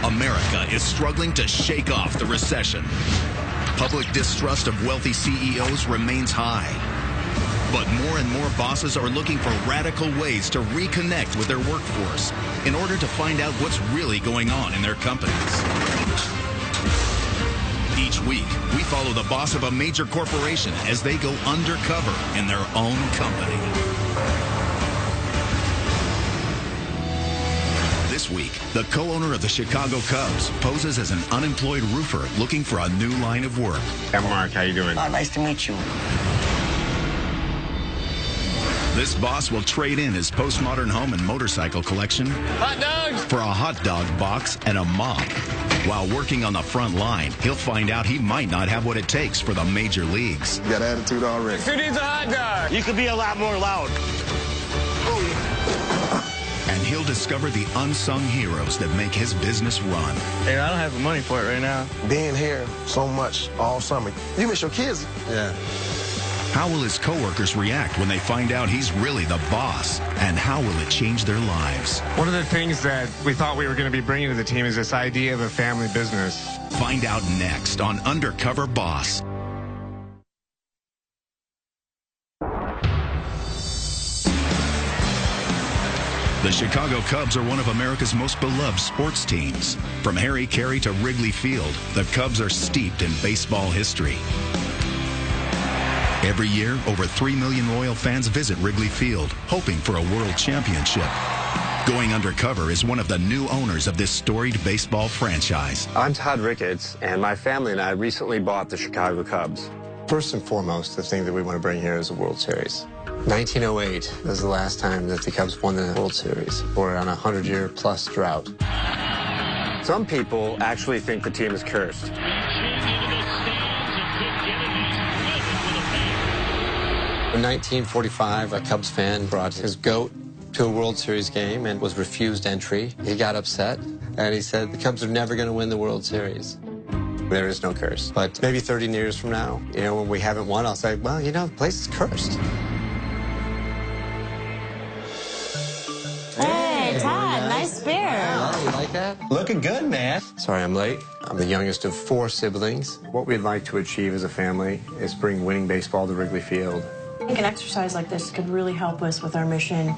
America is struggling to shake off the recession. Public distrust of wealthy CEOs remains high. But more and more bosses are looking for radical ways to reconnect with their workforce in order to find out what's really going on in their companies. Each week, we follow the boss of a major corporation as they go undercover in their own company. This week, the co-owner of the Chicago Cubs poses as an unemployed roofer looking for a new line of work. I'm Mark. How you doing? Nice to meet you. This boss will trade in his postmodern home and motorcycle collection Hot dogs! for a hot dog box and a mop. While working on the front line, he'll find out he might not have what it takes for the major leagues. You got attitude already. Who needs a hot dog? You could be a lot more loud. And he'll discover the unsung heroes that make his business run. Hey, I don't have the money for it right now. Being here so much all summer, you miss your kids. Yeah. How will his coworkers react when they find out he's really the boss? And how will it change their lives? One of the things that we thought we were going to be bringing to the team is this idea of a family business. Find out next on Undercover Boss. The Chicago Cubs are one of America's most beloved sports teams. From Harry Carey to Wrigley Field, the Cubs are steeped in baseball history. Every year, over 3 million loyal fans visit Wrigley Field, hoping for a world championship. Going undercover is one of the new owners of this storied baseball franchise. I'm Todd Ricketts, and my family and I recently bought the Chicago Cubs. First and foremost, the thing that we want to bring here is the World Series. 1908 was the last time that the Cubs won the World Series. We're on a 100-year-plus drought. Some people actually think the team is cursed. In 1945, a Cubs fan brought his goat to a World Series game and was refused entry. He got upset, and he said the Cubs are never going to win the World Series. There is no curse. But maybe 30 years from now, when we haven't won, I'll say, well, the place is cursed. Hey, Todd, nice beer. Oh, you like that? Looking good, man. Sorry I'm late. I'm the youngest of 4 siblings. What we'd like to achieve as a family is bring winning baseball to Wrigley Field. I think an exercise like this could really help us with our mission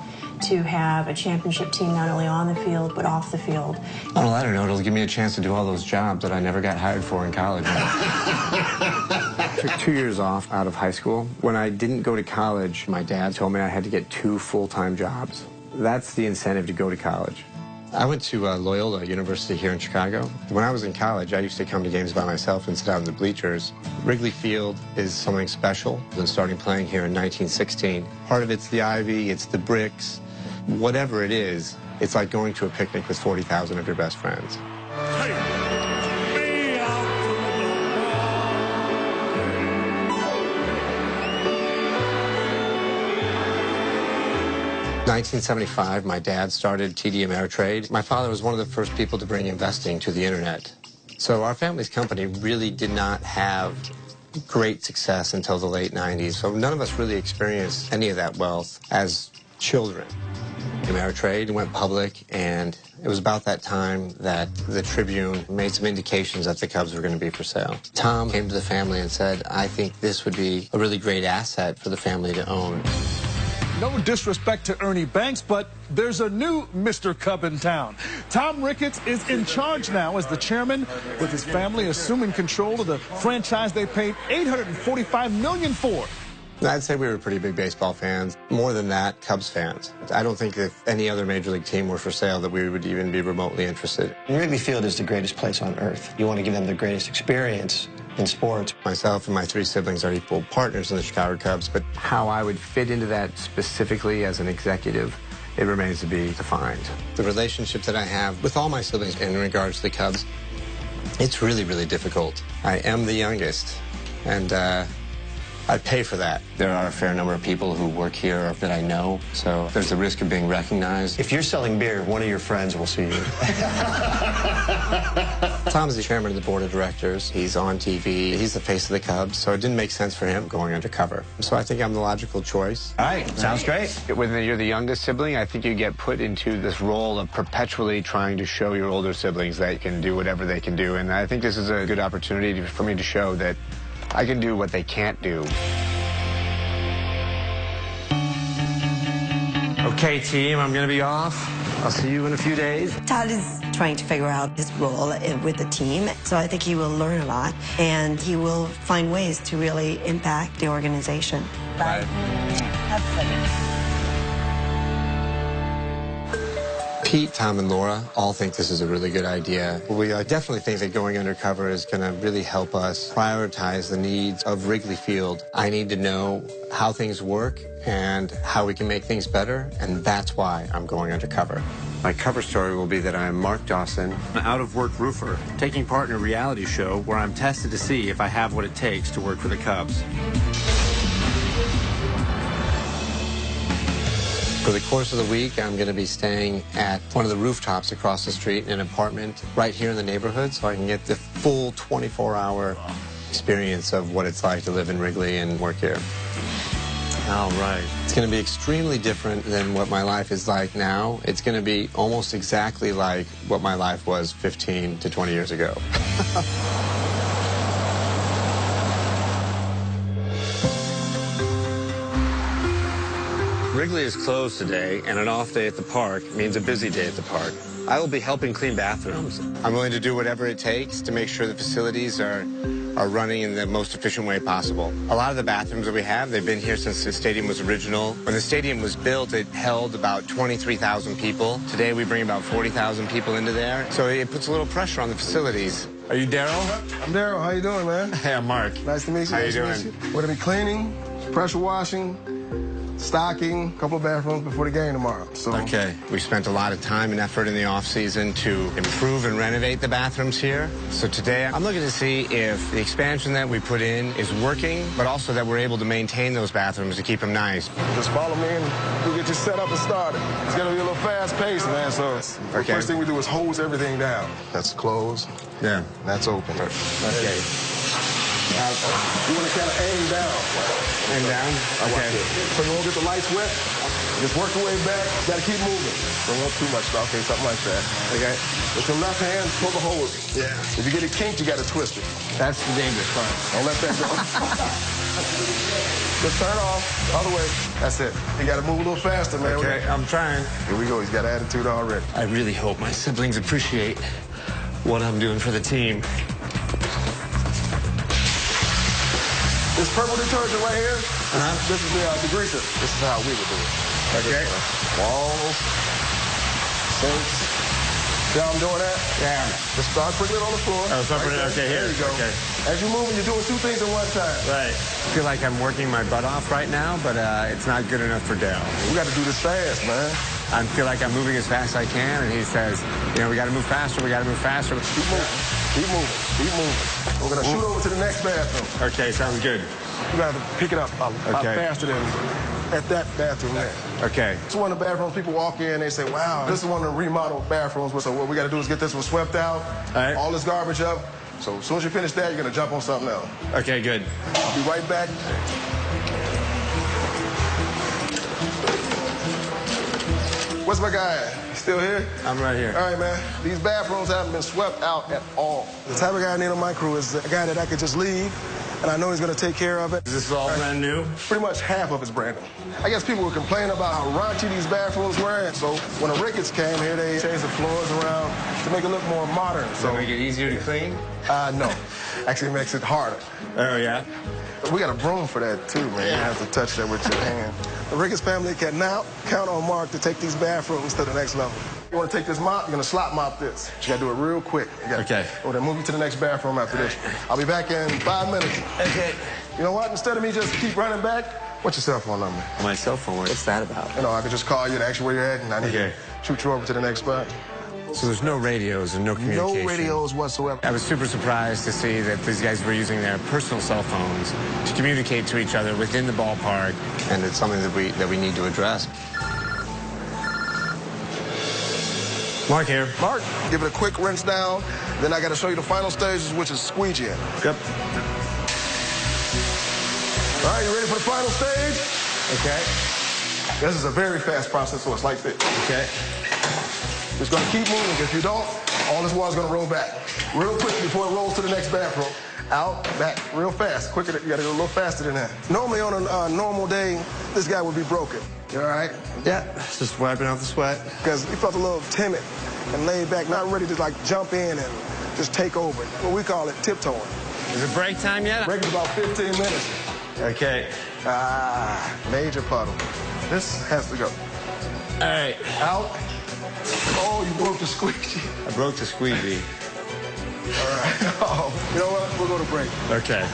to have a championship team not only on the field, but off the field. On a lighter note, it'll give me a chance to do all those jobs that I never got hired for in college. I took 2 years off out of high school. When I didn't go to college, my dad told me I had to get 2 full-time jobs. That's the incentive to go to college. I went to Loyola University here in Chicago. When I was in college, I used to come to games by myself and sit out in the bleachers. Wrigley Field is something special. Than starting playing here in 1916. Part of it's the ivy, it's the bricks. Whatever it is, it's like going to a picnic with 40,000 of your best friends. 1975, my dad started TD Ameritrade. My father was one of the first people to bring investing to the internet. So our family's company really did not have great success until the late 90s. So none of us really experienced any of that wealth as children. Ameritrade went public, and it was about that time that the Tribune made some indications that the Cubs were going to be for sale. Tom came to the family and said, I think this would be a really great asset for the family to own. No disrespect to Ernie Banks, but there's a new Mr. Cub in town. Tom Ricketts is in charge now as the chairman, with his family assuming control of the franchise they paid $845 million for. I'd say we were pretty big baseball fans. More than that, Cubs fans. I don't think if any other major league team were for sale that we would even be remotely interested. Wrigley Field is the greatest place on earth. You want to give them the greatest experience in sports. Myself and my 3 siblings are equal partners in the Chicago Cubs, but how I would fit into that specifically as an executive, it remains to be defined. The relationship that I have with all my siblings in regards to the Cubs, it's really, really difficult. I am the youngest, and I'd pay for that. There are a fair number of people who work here that I know, so there's the risk of being recognized. If you're selling beer, one of your friends will see you. Tom's the chairman of the board of directors. He's on TV. He's the face of the Cubs, so it didn't make sense for him going undercover. So I think I'm the logical choice. All right, sounds great. When you're the youngest sibling, I think you get put into this role of perpetually trying to show your older siblings that you can do whatever they can do. And I think this is a good opportunity for me to show that I can do what they can't do. Okay, team, I'm going to be off. I'll see you in a few days. Todd is trying to figure out his role with the team, so I think he will learn a lot, and he will find ways to really impact the organization. Bye. Have fun. Pete, Tom, and Laura all think this is a really good idea. We definitely think that going undercover is going to really help us prioritize the needs of Wrigley Field. I need to know how things work and how we can make things better, and that's why I'm going undercover. My cover story will be that I'm Mark Dawson, an out-of-work roofer, taking part in a reality show where I'm tested to see if I have what it takes to work for the Cubs. For the course of the week, I'm going to be staying at one of the rooftops across the street in an apartment right here in the neighborhood, so I can get the full 24-hour experience of what it's like to live in Wrigley and work here. All right. It's going to be extremely different than what my life is like now. It's going to be almost exactly like what my life was 15 to 20 years ago. Wrigley is closed today, and an off day at the park means a busy day at the park. I will be helping clean bathrooms. I'm willing to do whatever it takes to make sure the facilities are running in the most efficient way possible. A lot of the bathrooms that we have, they've been here since the stadium was original. When the stadium was built, it held about 23,000 people. Today, we bring about 40,000 people into there, so it puts a little pressure on the facilities. Are you Daryl? I'm Daryl. How you doing, man? Hey, I'm Mark. Nice to meet you. How you doing? We're going to be cleaning, pressure washing, stocking, a couple of bathrooms before the game tomorrow. So Okay. We spent a lot of time and effort in the off-season to improve and renovate the bathrooms here. So today, I'm looking to see if the expansion that we put in is working, but also that we're able to maintain those bathrooms to keep them nice. just follow me and we'll get you set up and started. It's going to be a little fast-paced, man, so the first thing we do is hose everything down. That's closed. Yeah. That's open. Okay. You want to kind of aim down. And down? Okay. So you won't get the lights wet. Just work your way back. You got to keep moving. Don't want too much. Okay, something like that. Okay. With your left hand, pull the hose. Yeah. If you get it kinked, you got to twist it. That's the dangerous part. Don't let that go. Just turn off the other way. That's it. You got to move a little faster, man. Okay, I'm trying. Here we go. He's got attitude already. I really hope my siblings appreciate what I'm doing for the team. This purple detergent right here, this is the degreaser. This is how we would do it. Okay. Walls, sinks. See how I'm doing that? Yeah. Just start putting it on the floor. Oh, start putting it, okay, here. There you go. Okay. As you're moving, you're doing two things at one time. Right. I feel like I'm working my butt off right now, but it's not good enough for Dale. We got to do this fast, man. I feel like I'm moving as fast as I can, and he says, you know, we got to move faster, we got to move faster. Keep moving. Keep moving. Keep moving. We're going to shoot over to the next bathroom. Okay, sounds good. You got to pick it up a lot faster than at that bathroom there. Okay. It's one of the bathrooms people walk in, they say, wow, this is one of the remodeled bathrooms. So what we got to do is get this one swept out, all this garbage up. So as soon as you finish that, you're going to jump on something else. Okay, good. I'll be right back. Where's my guy at? Still here? I'm right here. All right, man. These bathrooms haven't been swept out at all. The type of guy I need on my crew is a guy that I could just leave, and I know he's going to take care of it. Is this all brand new? Pretty much half of it's brand new. I guess people would complain about how raunchy these bathrooms were, and so when the Ricketts came here, they changed the floors around to make it look more modern. So make it easier to clean? No. Actually, it makes it harder. Oh, yeah? We got a broom for that, too, man. You have to touch that with your hand. The Ricketts family can now count on Mark to take these bathrooms to the next level. You want to take this mop, you're going to slop mop this. But you got to do it real quick. Okay. We're going to move you to the next bathroom after this. I'll be back in 5 minutes. Okay. You know what? Instead of me just keep running back, what's your cell phone number? My cell phone, what's that about? You know, I could just call you and ask you where you're at, and I need to shoot you over to the next spot. So there's no radios and no communication? No radios whatsoever. I was super surprised to see that these guys were using their personal cell phones to communicate to each other within the ballpark. And it's something that we need to address. Mark here. Mark, give it a quick rinse down. Then I got to show you the final stages, which is squeegee. Yep. All right, you ready for the final stage? Okay. This is a very fast process, so it's like this. Okay. It's going to keep moving. If you don't, all this water's going to roll back real quick before it rolls to the next bathroom. Out, back, real fast. Quicker, you got to go a little faster than that. Normally on a normal day, this guy would be broken. You all right? Yeah, just wiping off the sweat. Because he felt a little timid and laid back, not ready to like jump in and just take over. What we call it tiptoeing. Is it break time yet? Break is about 15 minutes. Okay. Major puddle. This has to go. All right. Out. Oh, you broke the squeegee. I broke the squeegee. All right. Oh, you know what? We'll go to break. Okay.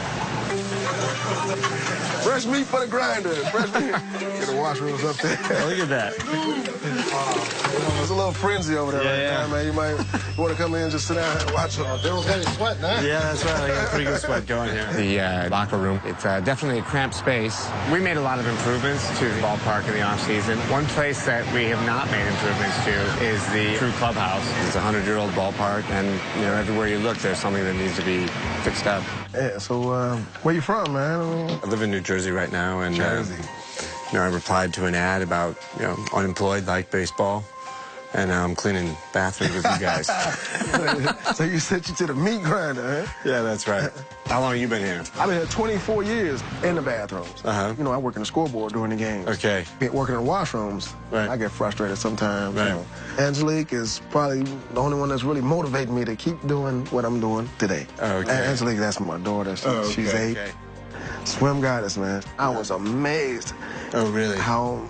Fresh meat for the grinder. Fresh meat. Get the washrooms up there. Look at that. There's a little frenzy over there right now, man. You might want to come in and just sit down and watch it. Daryl's got his sweat now. Yeah, that's right. I got a pretty good sweat going here. The locker room, it's definitely a cramped space. We made a lot of improvements to the ballpark in the off-season. One place that we have not made improvements to is the true clubhouse. It's a 100-year-old ballpark, and everywhere you look, there's something that needs to be fixed up. Yeah, so where you from, man? I live in New Jersey right now, and I replied to an ad about unemployed, like baseball, and now I'm cleaning bathrooms with you guys. So you sent you to the meat grinder, huh? Yeah, that's right. How long have you been here? I've been here 24 years in the bathrooms. Uh-huh. I work in the scoreboard during the games. Okay. Working in the washrooms, right. I get frustrated sometimes. Right. Angelique is probably the only one that's really motivating me to keep doing what I'm doing today. Okay. Angelique, that's my daughter. She's 8. Okay. Swim goddess, man. I was amazed. Oh, really? How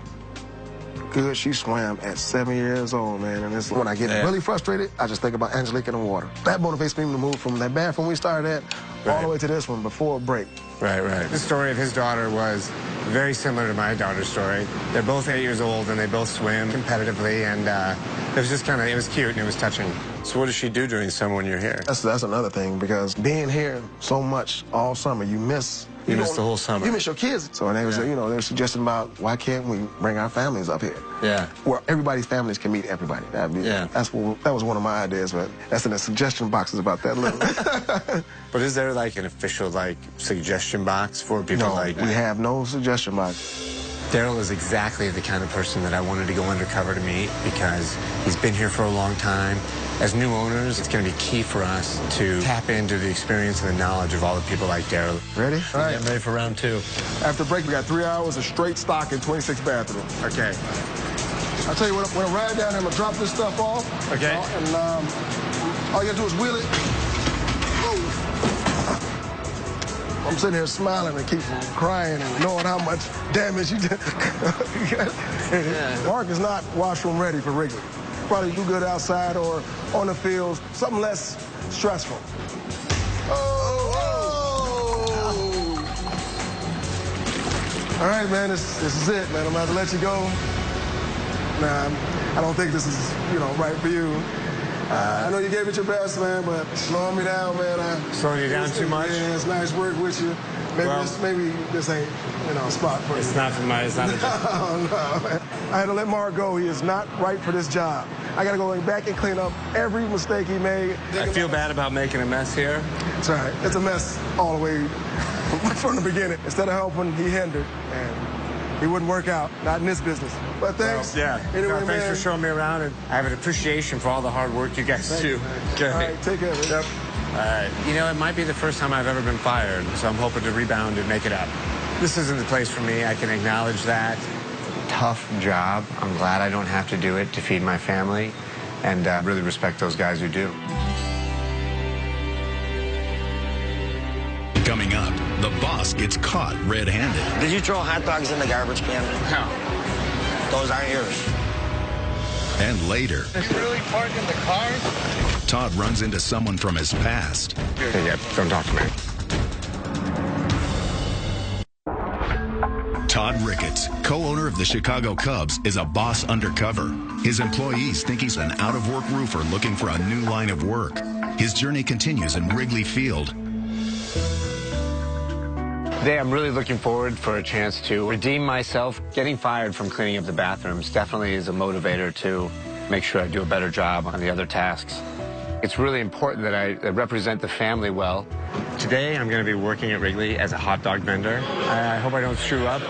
good she swam at 7 years old, man. And it's when I get really frustrated, I just think about Angelique in the water. That motivates me to move from that bathroom we started at all the way to this one before a break. Right, right. The story of his daughter was very similar to my daughter's story. They're both 8 years old, and they both swim competitively, and it was just it was cute, and it was touching. So what does she do during the summer when you're here? That's another thing, because being here so much all summer, you miss... You miss the whole summer. You miss your kids. So they was, they were suggesting about why can't we bring our families up here? Yeah. Where everybody's families can meet everybody. That was one of my ideas, but that's in the suggestion boxes about that little. But is there like an official suggestion box for people like that? We have no suggestion box. Daryl is exactly the kind of person that I wanted to go undercover to meet, because he's been here for a long time. As new owners, it's going to be key for us to tap into the experience and the knowledge of all the people like Daryl. Ready? All right. Getting ready for round 2. After break, we got 3 hours of straight stock in 26 bathrooms. Okay. I'll tell you what, when I ride down there, I'm going to drop this stuff off. Okay. And all you got to do is wheel it. I'm sitting here smiling and keep from crying and knowing how much damage you did. Mark is not washroom ready for Wrigley. Probably do good outside or on the field, something less stressful. All right, man, this is it, man. I'm about to let you go. Nah, I don't think this is, right for you. I know you gave it your best, man, but slowing me down, man. Slowing you down too much? Yeah, it's nice work with you. Maybe this ain't, a spot for you. It's not for it's not a job. No, man. I had to let Mark go. He is not right for this job. I got to go back and clean up every mistake he made. I feel bad about making a mess here. It's all right. It's a mess all the way from the beginning. Instead of helping, he hindered. And he wouldn't work out. Not in this business. But thanks. Well, yeah. Anyway, thanks for showing me around, and I have an appreciation for all the hard work you guys do. Okay. All right, take care of it. Yep. All right. It might be the first time I've ever been fired, so I'm hoping to rebound and make it up. This isn't the place for me. I can acknowledge that. Tough job. I'm glad I don't have to do it to feed my family, and really respect those guys who do. Coming up, the boss gets caught red-handed. Did you throw hot dogs in the garbage can? No. Those aren't yours. And later... You really parked in the car? Todd runs into someone from his past. Yeah, don't talk to me. Todd Ricketts, co-owner of the Chicago Cubs, is a boss undercover. His employees think he's an out-of-work roofer looking for a new line of work. His journey continues in Wrigley Field. Today I'm really looking forward for a chance to redeem myself. Getting fired from cleaning up the bathrooms definitely is a motivator to make sure I do a better job on the other tasks. It's really important that I represent the family well. Today I'm going to be working at Wrigley as a hot dog vendor. I hope I don't screw up.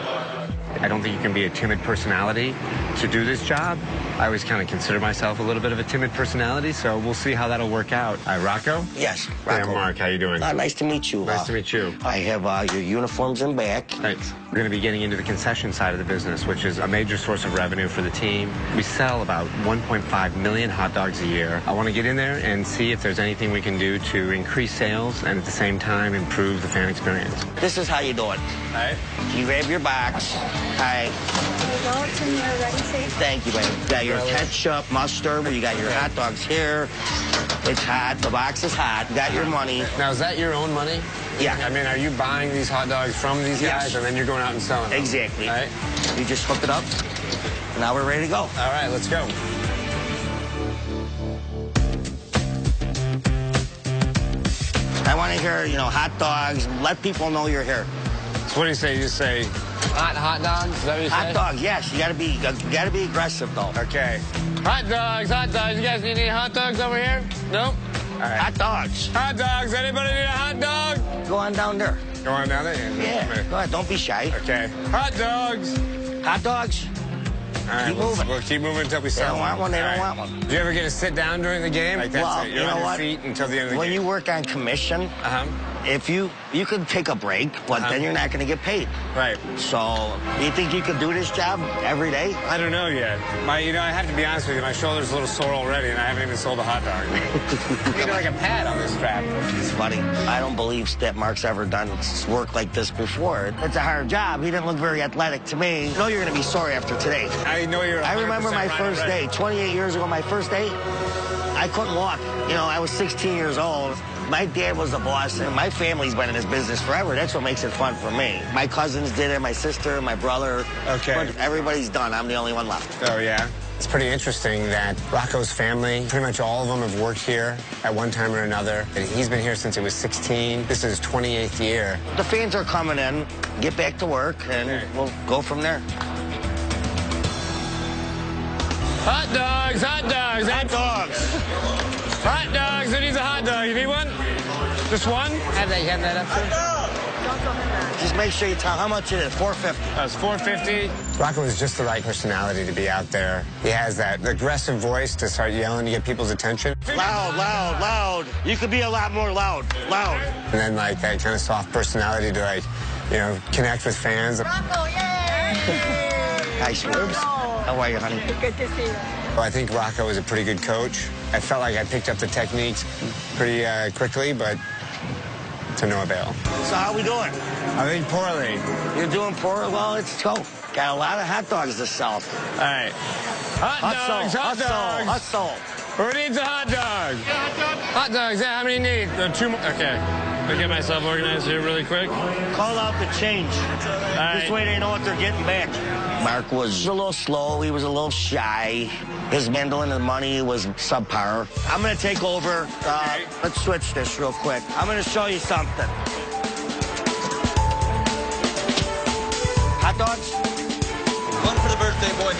I don't think you can be a timid personality to do this job. I always kind of consider myself a little bit of a timid personality, so we'll see how that'll work out. Rocco? Yes, Rocco. Hey, Mark, how you doing? Nice to meet you. Nice to meet you. I have your uniforms in back. Right. We're going to be getting into the concession side of the business, which is a major source of revenue for the team. We sell about 1.5 million hot dogs a year. I want to get in there and see if there's anything we can do to increase sales and at the same time improve the fan experience. This is how you do it. All right. You grab your box. Hi. Thank you, baby. You got your ketchup, mustard. You got your hot dogs here. It's hot. The box is hot. You got your money. Now, is that your own money? Yeah. I mean, are you buying these hot dogs from these guys and then you're going out and selling them? Exactly. All right. You just hook it up. Now we're ready to go. All right, let's go. I want to hear, hot dogs. Let people know you're here. So what do you say? You just say hot dogs? Is that what you say? Hot dogs, yes. You gotta be aggressive though. Okay. Hot dogs, hot dogs. You guys need any hot dogs over here? Nope. All right. Hot dogs. Hot dogs. Anybody need a hot dog? Go on down there. Go on down there? Yeah. Go ahead. Don't be shy. Okay. Hot dogs. Hot dogs. All right, keep moving. We'll keep moving until we sell. They don't want one. They don't want one. Do you ever get to sit down during the game? Like that's it. You're on your feet until the end of the game. When you work on commission, if you could take a break, but then you're not going to get paid. Right. So, you think you could do this job every day? I don't know yet. I have to be honest with you. My shoulder's a little sore already, and I haven't even sold a hot dog. You like a pad on this strap. It's funny. I don't believe that Mark's ever done work like this before. It's a hard job. He didn't look very athletic to me. I know you're going to be sorry after today. I know you're. I remember my first day, 28 years ago. My first day, I couldn't walk. I was 16 years old. My dad was the boss, and my family's been in this business forever. That's what makes it fun for me. My cousins did it, my sister, my brother. Okay. But everybody's done. I'm the only one left. Oh, yeah? It's pretty interesting that Rocco's family, pretty much all of them have worked here at one time or another. And he's been here since he was 16. This is his 28th year. The fans are coming in. Get back to work, and we'll go from there. Hot dogs, hot dogs. Hot dogs. Hot dogs. Who needs a hot dog? You need one? Just one? Have that up there. Just make sure you tell how much it is. $4.50. It's $4.50. Rocco is just the right personality to be out there. He has that aggressive voice to start yelling to get people's attention. Loud, loud, loud. You could be a lot more loud. Loud. And then that kind of soft personality to connect with fans. Rocco, yay! Hi, Swerbs. How are you, honey? Good to see you. Well, I think Rocco is a pretty good coach. I felt like I picked up the techniques pretty quickly, but to no avail. So how we doing? I think poorly. You're doing poorly? Well, let's go. Got a lot of hot dogs to sell. All right. Hot dogs. Hustle. Who needs a hot dog? Hot dogs, yeah, how many need? Two more. Okay. Let me get myself organized here really quick. Call out the change. This way they know what they're getting back. Mark was a little slow. He was a little shy. His handling of money was subpar. I'm going to take over. Let's switch this real quick. I'm going to show you something. Hot dogs? One for the birthday boy.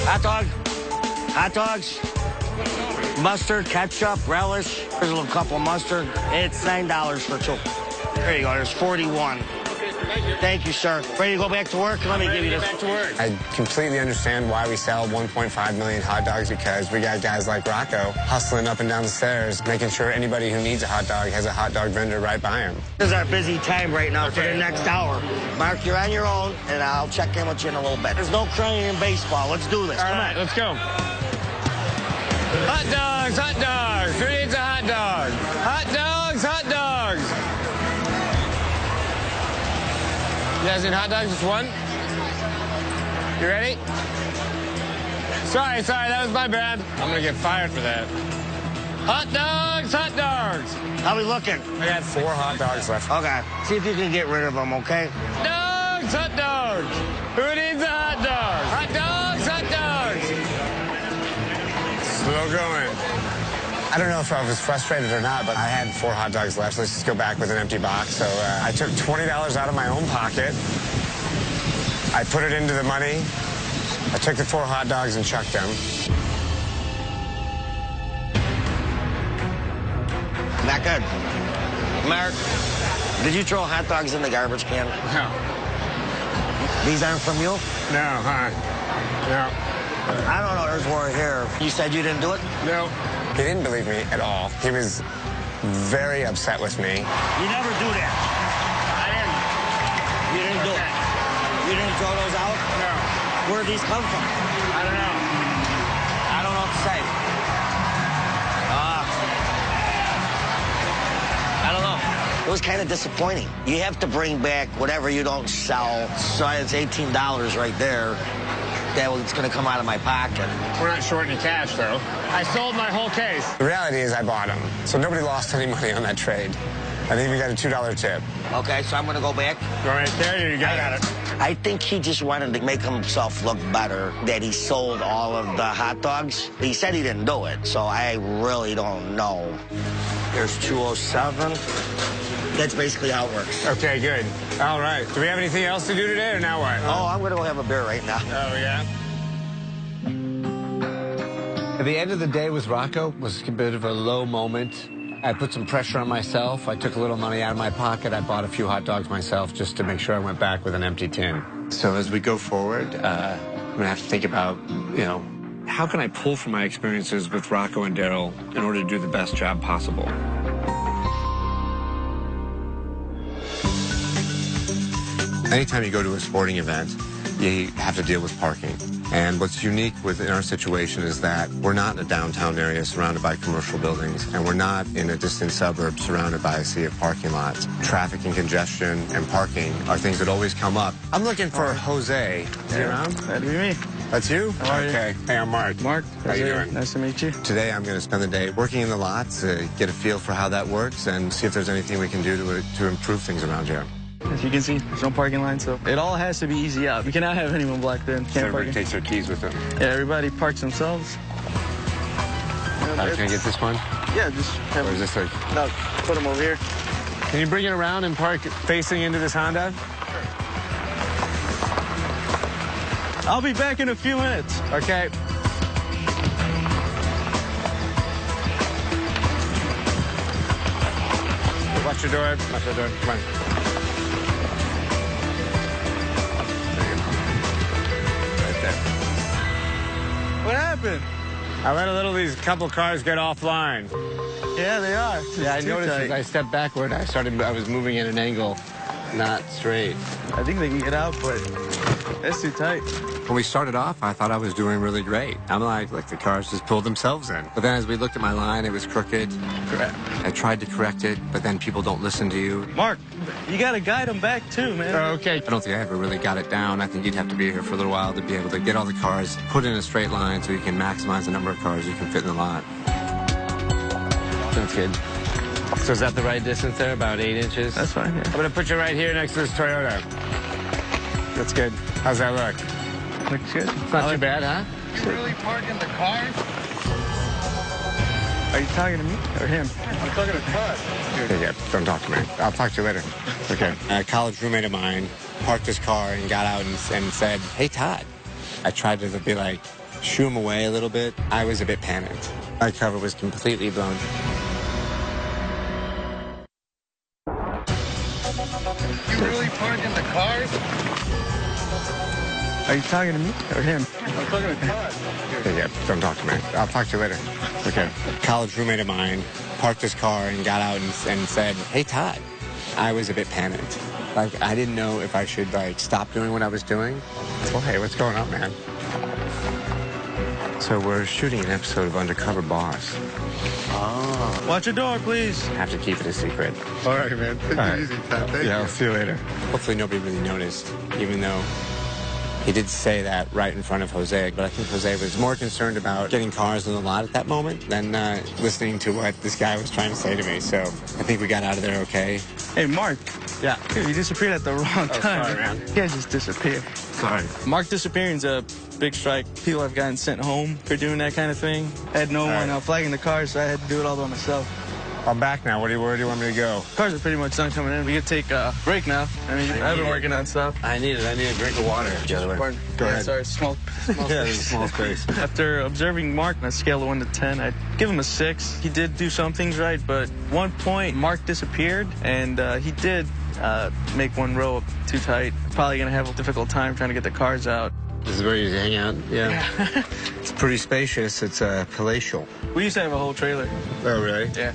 Hot dog? Hot dogs? Mustard, ketchup, relish. There's a little couple of mustard. It's $9 for two. There you go. There's 41. Thank you, sir. Ready to go back to work? Let me give you this. Back to work. I completely understand why we sell 1.5 million hot dogs, because we got guys like Rocco hustling up and down the stairs, making sure anybody who needs a hot dog has a hot dog vendor right by him. This is our busy time right now for the next hour. Mark, you're on your own, and I'll check in with you in a little bit. There's no crying in baseball. Let's do this. Come on. Let's go. Hot dogs, hot dogs. Who needs a hot dog? Hot dogs, hot dogs. You guys need hot dogs? Just one? You ready? Sorry, that was my bad. I'm gonna get fired for that. Hot dogs, hot dogs. How we looking? I got 4 hot dogs left. Okay. See if you can get rid of them, okay? Dogs, dogs, hot dogs. Who needs a hot dog? Hot dogs, hot dogs. Slow going. I don't know if I was frustrated or not, but I had 4 hot dogs left. Let's just go back with an empty box. So I took $20 out of my own pocket. I put it into the money. I took the 4 hot dogs and chucked them. Not good. Mark, did you throw hot dogs in the garbage can? No. These aren't from you? No, huh? No. I don't know. There's more here. You said you didn't do it? No. He didn't believe me at all. He was very upset with me. You never do that. I didn't. You didn't do it. You didn't throw those out? No. Where did these come from? I don't know. I don't know what to say. I don't know. It was kind of disappointing. You have to bring back whatever you don't sell. So it's $18 right there. It's going to come out of my pocket. We're not short any cash, though. I sold my whole case. The reality is I bought them, so nobody lost any money on that trade. I think we got a $2 tip. Okay, so I'm going to go back. Go right there. You got it. I think he just wanted to make himself look better that he sold all of the hot dogs. He said he didn't do it, so I really don't know. There's 207. That's basically how it works. Okay, good. All right. Do we have anything else to do today, or now what? Oh, I'm going to go have a beer right now. Oh, yeah? At the end of the day with Rocco was a bit of a low moment. I put some pressure on myself. I took a little money out of my pocket. I bought a few hot dogs myself just to make sure I went back with an empty tin. So as we go forward, I'm going to have to think about, how can I pull from my experiences with Rocco and Daryl in order to do the best job possible? Anytime you go to a sporting event, you have to deal with parking. And what's unique within our situation is that we're not in a downtown area surrounded by commercial buildings, and we're not in a distant suburb surrounded by a sea of parking lots. Traffic and congestion and parking are things that always come up. I'm looking for Jose. Is he around? That'd be me. That's you? How are you? Okay. Hey, I'm Mark. Mark, how you doing? Nice to meet you. Today I'm going to spend the day working in the lots, get a feel for how that works, and see if there's anything we can do to improve things around here. As you can see, there's no parking line, so it all has to be easy out. We cannot have anyone blocked in. So everybody takes their keys with them? Yeah, everybody parks themselves. Can I get this one? Yeah, just have Or is this like... No, put them over here. Can you bring it around and park facing into this Honda? I'll be back in a few minutes. Okay. Watch your door. Watch your door. Come on. Right there. What happened? I let these couple cars get offline. Yeah, they are. Yeah, I noticed as I stepped backward, I was moving at an angle, not straight. I think they can get out, but that's too tight. When we started off, I thought I was doing really great. I'm like the cars just pulled themselves in. But then as we looked at my line, it was crooked. I tried to correct it, but then people don't listen to you. Mark, you got to guide them back too, man. Okay. I don't think I ever really got it down. I think you'd have to be here for a little while to be able to get all the cars put in a straight line so you can maximize the number of cars you can fit in the lot. That's good. So is that the right distance there, about 8 inches? That's fine, yeah. I'm going to put you right here next to this Toyota. That's good. How's that look? Looks good. It's not too bad, huh? You really parking the cars? Are you talking to me or him? I'm talking to Todd. Okay, don't talk to me. I'll talk to you later. Okay. A college roommate of mine parked his car and got out and said, "Hey, Todd." I tried to be like, shoo him away a little bit. I was a bit panicked. My cover was completely blown. You really parking the cars? Are you talking to me or him? I'm talking to Todd. Okay, don't talk to me. I'll talk to you later. Okay. A college roommate of mine parked his car and got out and said, "Hey, Todd." I was a bit panicked. Like, I didn't know if I should, stop doing what I was doing. Well, hey, what's going on, man? So we're shooting an episode of Undercover Boss. Oh. Watch your door, please. Have to keep it a secret. All right, man. Take it easy, Todd. Thank you. I'll see you later. Hopefully nobody really noticed, even though he did say that right in front of Jose. But I think Jose was more concerned about getting cars in the lot at that moment than listening to what this guy was trying to say to me. So I think we got out of there okay. Hey, Mark. Yeah. Dude, you disappeared at the wrong time. Sorry, man. You guys just disappeared. Sorry. Mark disappearing is a big strike. People have gotten sent home for doing that kind of thing. I had no one flagging the cars, so I had to do it all by myself. I'm back now. Where do you want me to go? Cars are pretty much done coming in. We could take a break now. I mean, I've been working on stuff. I need a drink of water. Pardon. Go ahead. Sorry, small space. After observing Mark on a scale of 1 to 10, I'd give him a 6. He did do some things right, but one point, Mark disappeared, and he did make one row up too tight. Probably going to have a difficult time trying to get the cars out. This is where you hang out? Yeah. It's pretty spacious. It's palatial. We used to have a whole trailer. Oh, really? Yeah.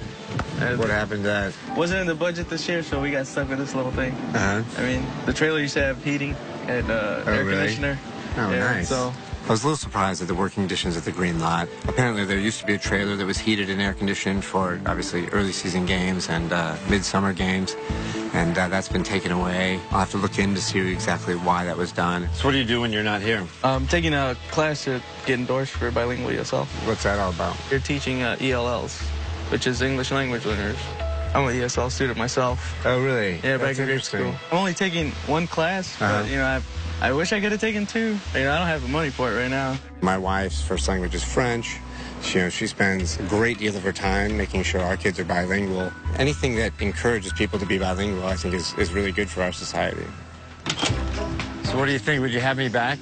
What happened to that? Wasn't in the budget this year, so we got stuck with this little thing. Uh-huh. I mean, the trailer used to have heating and air conditioner. Oh, yeah, nice. So I was a little surprised at the working conditions at the Green Lot. Apparently, there used to be a trailer that was heated and air conditioned for, obviously, early season games and midsummer games, and that's been taken away. I'll have to look in to see exactly why that was done. So what do you do when you're not here? I'm taking a class to get endorsed for bilingual ESL. What's that all about? You're teaching ELLs, which is English language learners. I'm an ESL student myself. Oh, really? Yeah, back in grade school. I'm only taking one class, but, you know, I wish I could have taken 2. You know, I don't have the money for it right now. My wife's first language is French. She spends a great deal of her time making sure our kids are bilingual. Anything that encourages people to be bilingual, I think, is really good for our society. So what do you think? Would you have me back?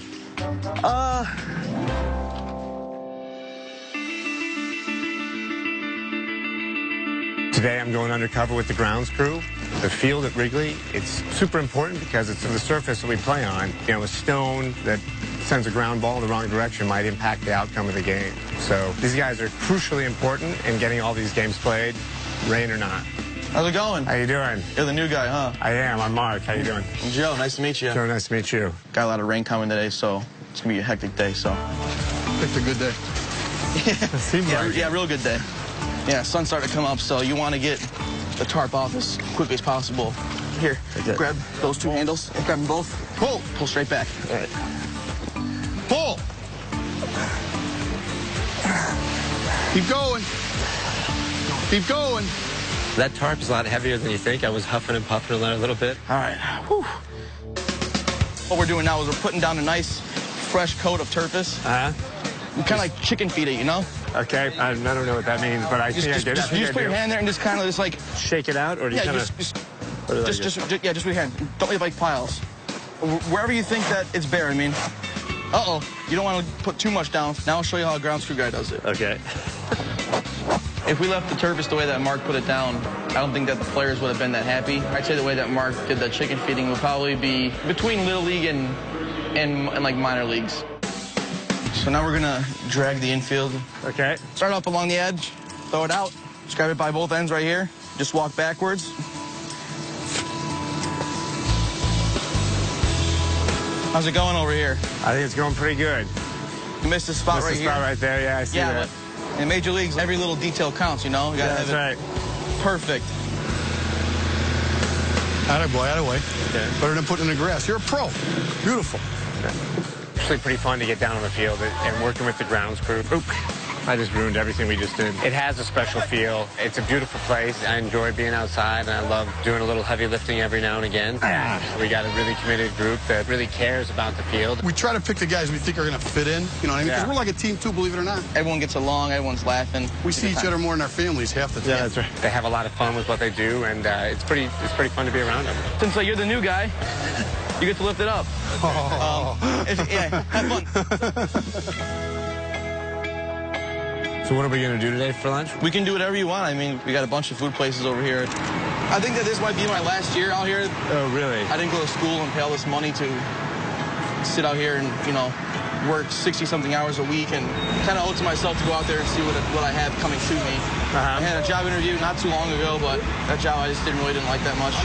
Today I'm going undercover with the grounds crew. The field at Wrigley, it's super important because it's the surface that we play on. You know, a stone that sends a ground ball in the wrong direction might impact the outcome of the game. So these guys are crucially important in getting all these games played, rain or not. How's it going? How you doing? You're the new guy, huh? I am. I'm Mark. How you doing? I'm Joe. Nice to meet you. Joe, nice to meet you. Got a lot of rain coming today, so it's going to be a hectic day, so. Picked a good day. Yeah, real good day. Yeah, sun's starting to come up, so you want to get the tarp off as quickly as possible. Here, grab those 2 handles. Grab them both. Pull. Pull straight back. All right. Pull. Keep going. Keep going. That tarp is a lot heavier than you think. I was huffing and puffing a little bit. All right. Whew. What we're doing now is we're putting down a nice, fresh coat of turpis. Kind of like chicken feed it, you know? Okay, I don't know what that means, but I think I get it. You just put your hand there and just kind of just like shake it out, or do you kind of just with your hand. Don't leave like piles. Wherever you think that it's bare. I mean, you don't want to put too much down. Now I'll show you how a ground screw guy does it. Okay. If we left the turpis the way that Mark put it down, I don't think that the players would have been that happy. I'd say the way that Mark did the chicken feeding would probably be between Little League and like minor leagues. So now we're gonna drag the infield. Okay. Start up along the edge, throw it out, just grab it by both ends right here. Just walk backwards. How's it going over here? I think it's going pretty good. You missed a spot right here. Spot right there, yeah, I see that. But in Major Leagues, every little detail counts, you know? You gotta have that's it right. perfect. Attaboy, attaboy. Okay. Better than putting in the grass. You're a pro. Beautiful. Actually pretty fun to get down on the field and working with the grounds crew. Oop, I just ruined everything we just did. It has a special feel. It's a beautiful place. I enjoy being outside, and I love doing a little heavy lifting every now and again. We got a really committed group that really cares about the field. We try to pick the guys we think are going to fit in. You know what I mean? Because we're like a team, too, believe it or not. Everyone gets along. Everyone's laughing. We see each other more than our families half the time. Yeah, that's right. They have a lot of fun with what they do, and it's pretty fun to be around them. Since you're the new guy, you get to lift it up. Yeah, have fun. So what are we going to do today for lunch? We can do whatever you want. I mean, we got a bunch of food places over here. I think that this might be my last year out here. Oh, really? I didn't go to school and pay all this money to sit out here and, you know, work 60-something hours a week, and kind of owe it to myself to go out there and see what I have coming to me. I had a job interview not too long ago, but that job I just didn't like that much.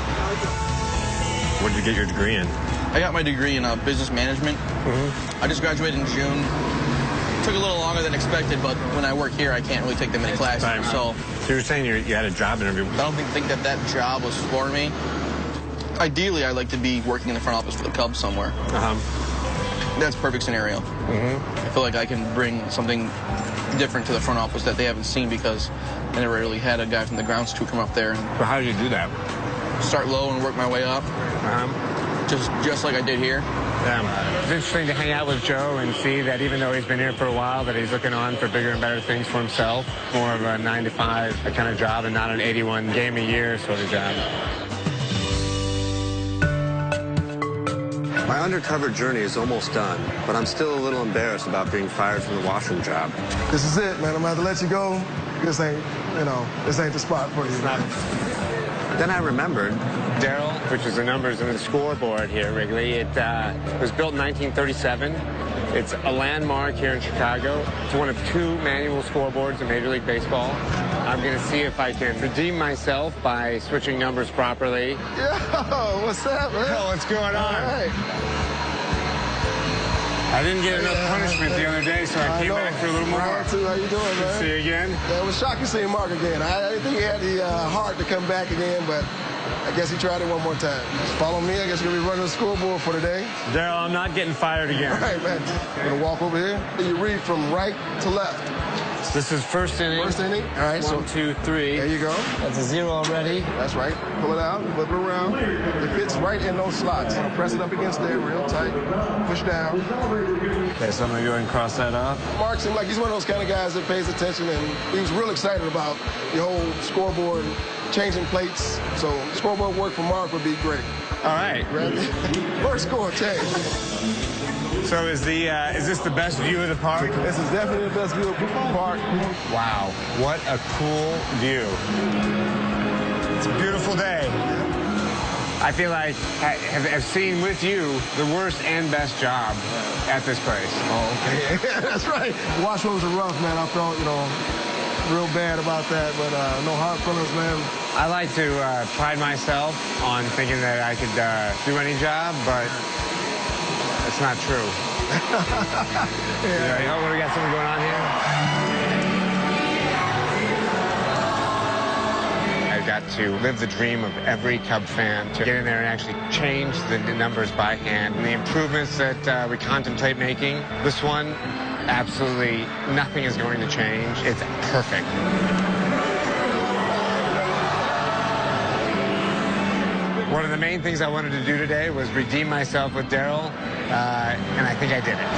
What did you get your degree in? I got my degree in business management. I just graduated in June. Took a little longer than expected, but when I work here, I can't really take that many classes. So you were saying you had a job interview. I don't think that job was for me. Ideally, I'd like to be working in the front office for the Cubs somewhere. That's a perfect scenario. I feel like I can bring something different to the front office that they haven't seen, because I never really had a guy from the grounds crew come up there. So how did you do that? start low and work my way up. Just like I did here. It's interesting to hang out with Joe and see that even though he's been here for a while, that he's looking on for bigger and better things for himself. More of a 9-to-5 kind of job and not an 81 game a year sort of job. My undercover journey is almost done, but I'm still a little embarrassed about being fired from the washroom job. This is it, man. I'm about to let you go. This ain't, this ain't the spot for you. Then I remembered Daryl, which is the numbers in the scoreboard here, Wrigley. It was built in 1937. It's a landmark here in Chicago. It's one of 2 manual scoreboards in Major League Baseball. I'm going to see if I can redeem myself by switching numbers properly. Yo, what's up, man? Oh, what's going on? All right. I didn't get enough punishment the other day, so I came back for a little more. How you doing, man? See you again. Yeah, it was shocking seeing Mark again. I didn't think he had the heart to come back again, but I guess he tried it one more time. Follow me. I guess you're going to be running the scoreboard for today. Daryl, I'm not getting fired again. All right, man. You're going to walk over here. You read from right to left. This is first inning. First inning. All right, 1, 2, 3. There you go. That's a 0 already. That's right. Pull it out, flip it around. It fits right in those slots. Press it up against there real tight. Push down. Okay, so I'm going to go ahead and cross that off. Mark seemed like he's one of those kind of guys that pays attention, and he was real excited about the whole scoreboard, changing plates. So scoreboard work for Mark would be great. All right. Ready? First score change. So is this the best view of the park? This is definitely the best view of the park. Wow, what a cool view. It's a beautiful day. I feel like I've seen with you the worst and best job at this place. Oh, okay. Yeah, that's right. The washrooms are rough, man. I felt, real bad about that, but no hard feelings, man. I like to pride myself on thinking that I could do any job, but it's not true. Yeah. You know what, we got something going on here? I got to live the dream of every Cub fan, to get in there and actually change the numbers by hand. And the improvements that we contemplate making, this one, absolutely nothing is going to change. It's perfect. One of the main things I wanted to do today was redeem myself with Daryl, and I think I did it.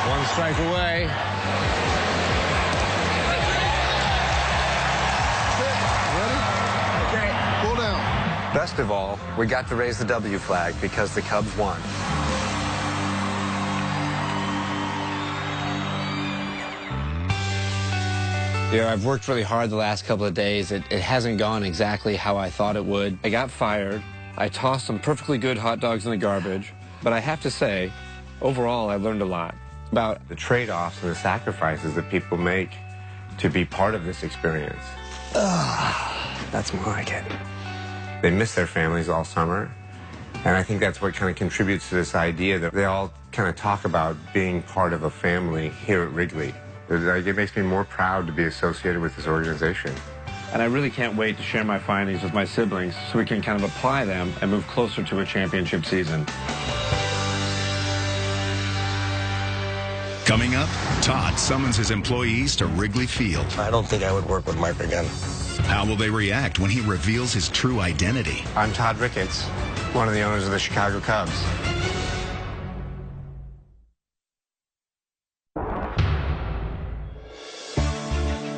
One strike away. Ready? Okay, pull down. Best of all, we got to raise the W flag because the Cubs won. I've worked really hard the last couple of days. It hasn't gone exactly how I thought it would. I got fired. I tossed some perfectly good hot dogs in the garbage. But I have to say, overall, I learned a lot about the trade-offs and the sacrifices that people make to be part of this experience. That's more like it. They miss their families all summer. And I think that's what kind of contributes to this idea that they all kind of talk about being part of a family here at Wrigley. It makes me more proud to be associated with this organization. And I really can't wait to share my findings with my siblings so we can kind of apply them and move closer to a championship season. Coming up, Todd summons his employees to Wrigley Field. I don't think I would work with Mark again. How will they react when he reveals his true identity? I'm Todd Ricketts, one of the owners of the Chicago Cubs.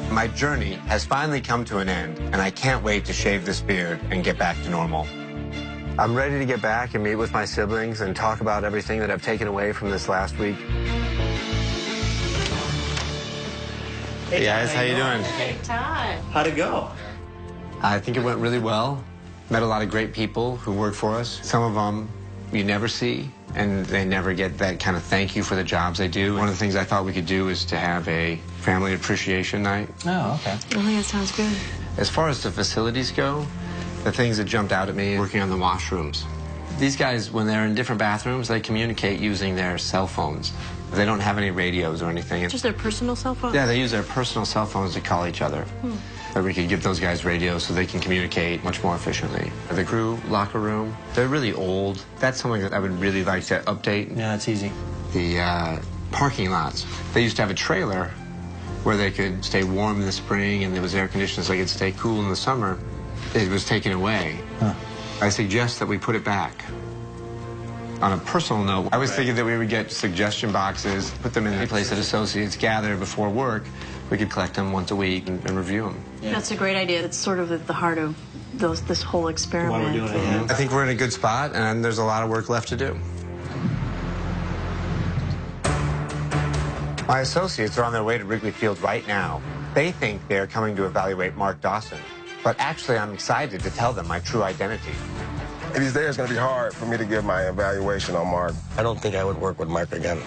My journey has finally come to an end, and I can't wait to shave this beard and get back to normal. I'm ready to get back and meet with my siblings and talk about everything that I've taken away from this last week. Hey guys, how you doing? Hey, Todd. How'd it go? I think it went really well. Met a lot of great people who work for us. Some of them you never see, and they never get that kind of thank you for the jobs they do. One of the things I thought we could do is to have a family appreciation night. Oh, okay. I think that sounds good. As far as the facilities go, the things that jumped out at me working on the washrooms. These guys, when they're in different bathrooms, they communicate using their cell phones. They don't have any radios or anything. Just their personal cell phone? Yeah, they use their personal cell phones to call each other. That we could give those guys radios so they can communicate much more efficiently. The crew locker room, they're really old. That's something that I would really like to update. Yeah, it's easy. The parking lots. They used to have a trailer where they could stay warm in the spring and there was air conditioning so they could stay cool in the summer, it was taken away. I suggest that we put it back. On a personal note, I was thinking that we would get suggestion boxes, put them in the place that associates gather before work. We could collect them once a week and review them. That's a great idea. That's sort of at the heart of this whole experiment. I think we're in a good spot, and there's a lot of work left to do. My associates are on their way to Wrigley Field right now. They think they're coming to evaluate Mark Dawson, but actually I'm excited to tell them my true identity. If he's there, it's going to be hard for me to give my evaluation on Mark. I don't think I would work with Mark again.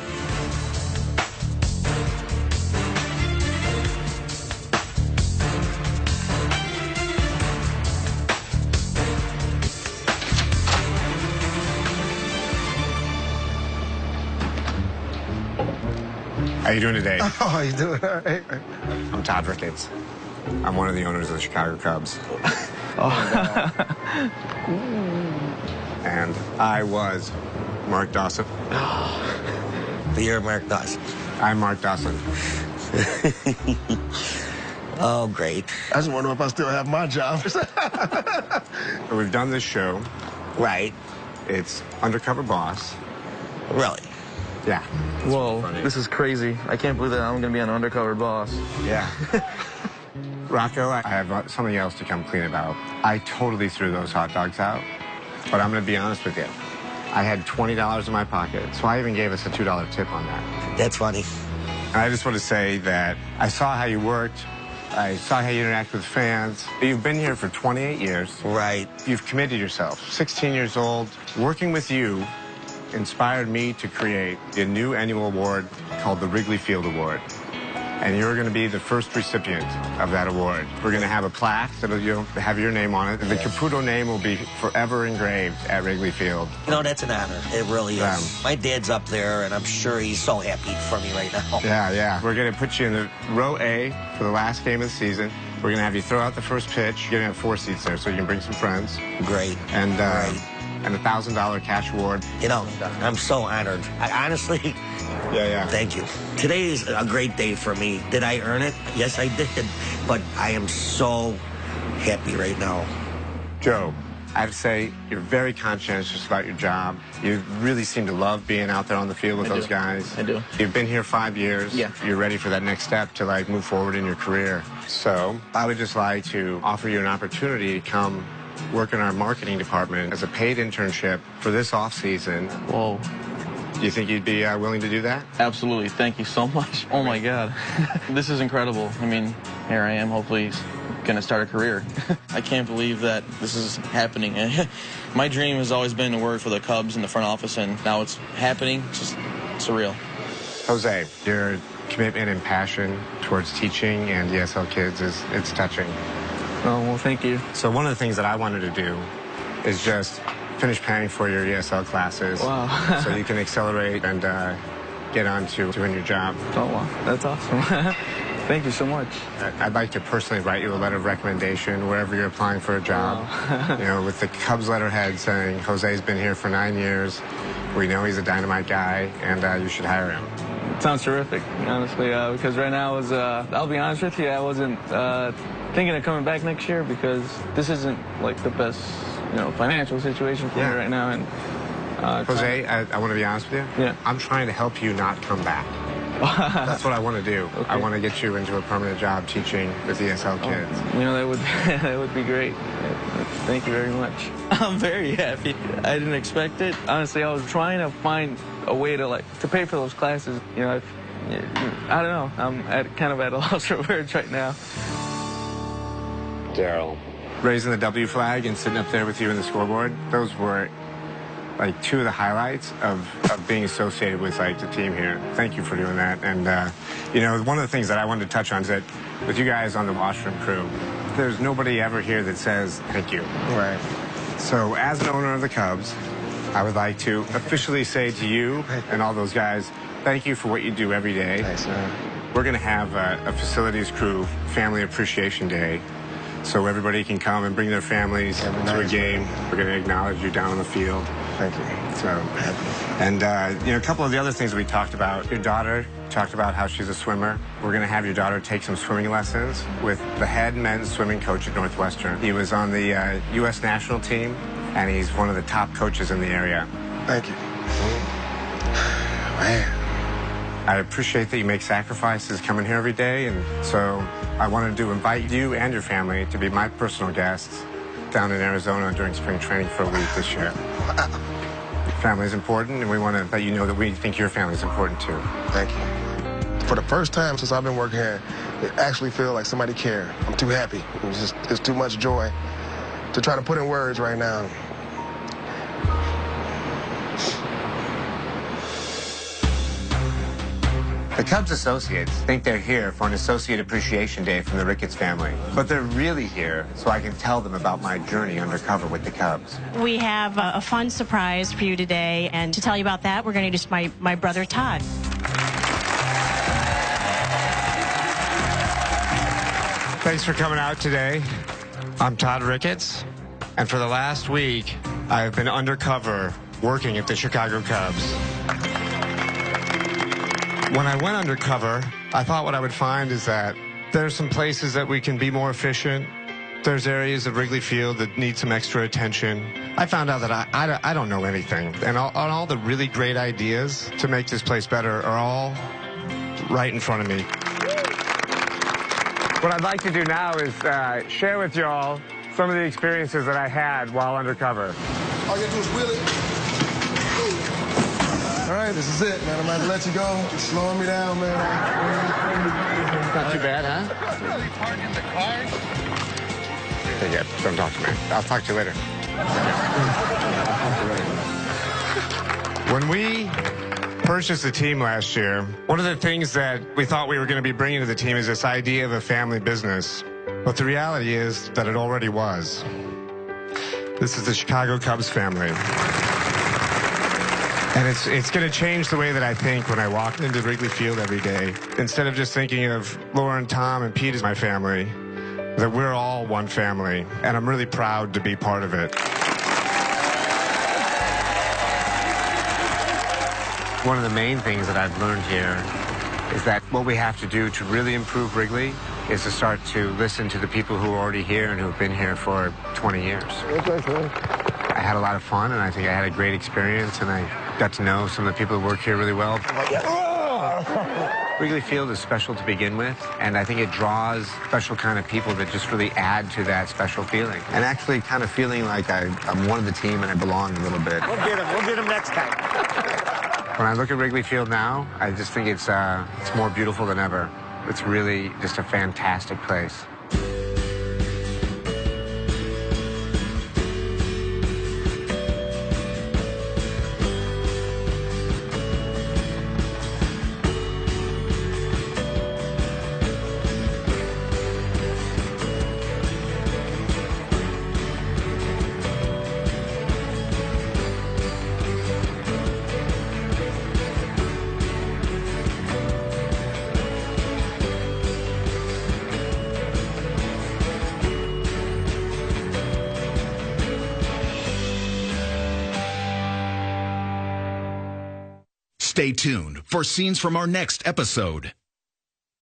How you doing today? Oh, you doing all right? I'm Todd Ricketts. I'm one of the owners of the Chicago Cubs. And I was Mark Dawson. You're Mark Dawson. I'm Mark Dawson. Oh, great. I just wonder if I still have my job. We've done this show. Right. It's Undercover Boss. Really? Yeah. Whoa, this is crazy. I can't believe that I'm going to be an Undercover Boss. Yeah. Rocco, I have something else to come clean about. I totally threw those hot dogs out, but I'm going to be honest with you. I had $20 in my pocket, so I even gave us a $2 tip on that. That's funny. And I just want to say that I saw how you worked. I saw how you interact with fans. You've been here for 28 years. Right. You've committed yourself. 16 years old. Working with you inspired me to create a new annual award called the Wrigley Field Award. And you're going to be the first recipient of that award. We're going to have a plaque that'll have your name on it. And the Caputo name will be forever engraved at Wrigley Field. You know, that's an honor. It really is. My dad's up there, and I'm sure he's so happy for me right now. Yeah. We're going to put you in the row A for the last game of the season. We're going to have you throw out the first pitch. You're going to have 4 seats there, so you can bring some friends. Great. And a $1,000 cash award. You know, I'm so honored. I honestly... Yeah. Thank you. Today is a great day for me. Did I earn it? Yes, I did. But I am so happy right now. Joe, I have to say, you're very conscientious about your job. You really seem to love being out there on the field with those guys. I do. You've been here 5 years. Yeah. You're ready for that next step to, move forward in your career. So I would just like to offer you an opportunity to come work in our marketing department as a paid internship for this off-season. Whoa. Do you think you'd be willing to do that? Absolutely. Thank you so much. Oh, my God. This is incredible. I mean, here I am, hopefully going to start a career. I can't believe that this is happening. My dream has always been to work for the Cubs in the front office, and now it's happening. It's just surreal. Jose, your commitment and passion towards teaching and ESL kids it's touching. Oh, well, thank you. So one of the things that I wanted to do is just finish paying for your ESL classes. Wow. So you can accelerate and get on to doing your job. Oh, wow. That's awesome. Thank you so much. I'd like to personally write you a letter of recommendation wherever you're applying for a job. Wow. With the Cubs letterhead saying, Jose's been here for 9 years. We know he's a dynamite guy, and you should hire him. It sounds terrific, honestly, because right now, I'll be honest with you, I wasn't thinking of coming back next year because this isn't, the best financial situation for me right now. And Jose, I want to be honest with you. Yeah. I'm trying to help you not come back. That's what I want to do. Okay. I want to get you into a permanent job teaching with ESL kids. That would be great. Thank you very much. I'm very happy. I didn't expect it. Honestly, I was trying to find a way to pay for those classes. I don't know. I'm kind of at a loss for words right now. Daryl. Raising the W flag and sitting up there with you in the scoreboard, those were two of the highlights of being associated with the team here. Thank you for doing that. And one of the things that I wanted to touch on is that with you guys on the washroom crew, there's nobody ever here that says thank you. Right. So as an owner of the Cubs, I would like to officially say to you and all those guys, thank you for what you do every day. Thanks, man. We're going to have a facilities crew family appreciation day. So everybody can come and bring their families to a game. We're going to acknowledge you down on the field. Thank you. So happy. And, you know, a couple of the other things we talked about. Your daughter talked about how she's a swimmer. We're going to have your daughter take some swimming lessons with the head men's swimming coach at Northwestern. He was on the U.S. national team, and he's one of the top coaches in the area. Thank you. Man. I appreciate that you make sacrifices coming here every day, and so I wanted to invite you and your family to be my personal guests down in Arizona during spring training for a week this year. Family is important, and we want to let you know that we think your family is important too. Thank you. For the first time since I've been working here, it actually feels like somebody cared. I'm too happy. It's too much joy to try to put in words right now. The Cubs associates think they're here for an Associate Appreciation Day from the Ricketts family, but they're really here so I can tell them about my journey undercover with the Cubs. We have a fun surprise for you today, and to tell you about that, we're going to introduce my brother, Todd. Thanks for coming out today. I'm Todd Ricketts, and for the last week, I've been undercover working at the Chicago Cubs. When I went undercover, I thought what I would find is that there's some places that we can be more efficient. There's areas of Wrigley Field that need some extra attention. I found out that I don't know anything. And all the really great ideas to make this place better are all right in front of me. What I'd like to do now is share with y'all some of the experiences that I had while undercover. All you gotta do is wheel it. All right, this is it, man. I'm about to let you go. You're slowing me down, man. Not too bad, huh? Okay, good. Don't talk to me. I'll talk to you later. When we purchased the team last year, one of the things that we thought we were going to be bringing to the team is this idea of a family business. But the reality is that it already was. This is the Chicago Cubs family. And it's going to change the way that I think when I walk into Wrigley Field every day. Instead of just thinking of Lauren, Tom, and Pete as my family, that we're all one family. And I'm really proud to be part of it. One of the main things that I've learned here is that what we have to do to really improve Wrigley is to start to listen to the people who are already here and who have been here for 20 years. I had a lot of fun, and I think I had a great experience, and I got to know some of the people who work here really well. Wrigley Field is special to begin with, and I think it draws special kind of people that just really add to that special feeling. And actually kind of feeling like I'm one of the team and I belong a little bit. We'll get him next time. When I look at Wrigley Field now, I just think it's more beautiful than ever. It's really just a fantastic place. Stay tuned for scenes from our next episode.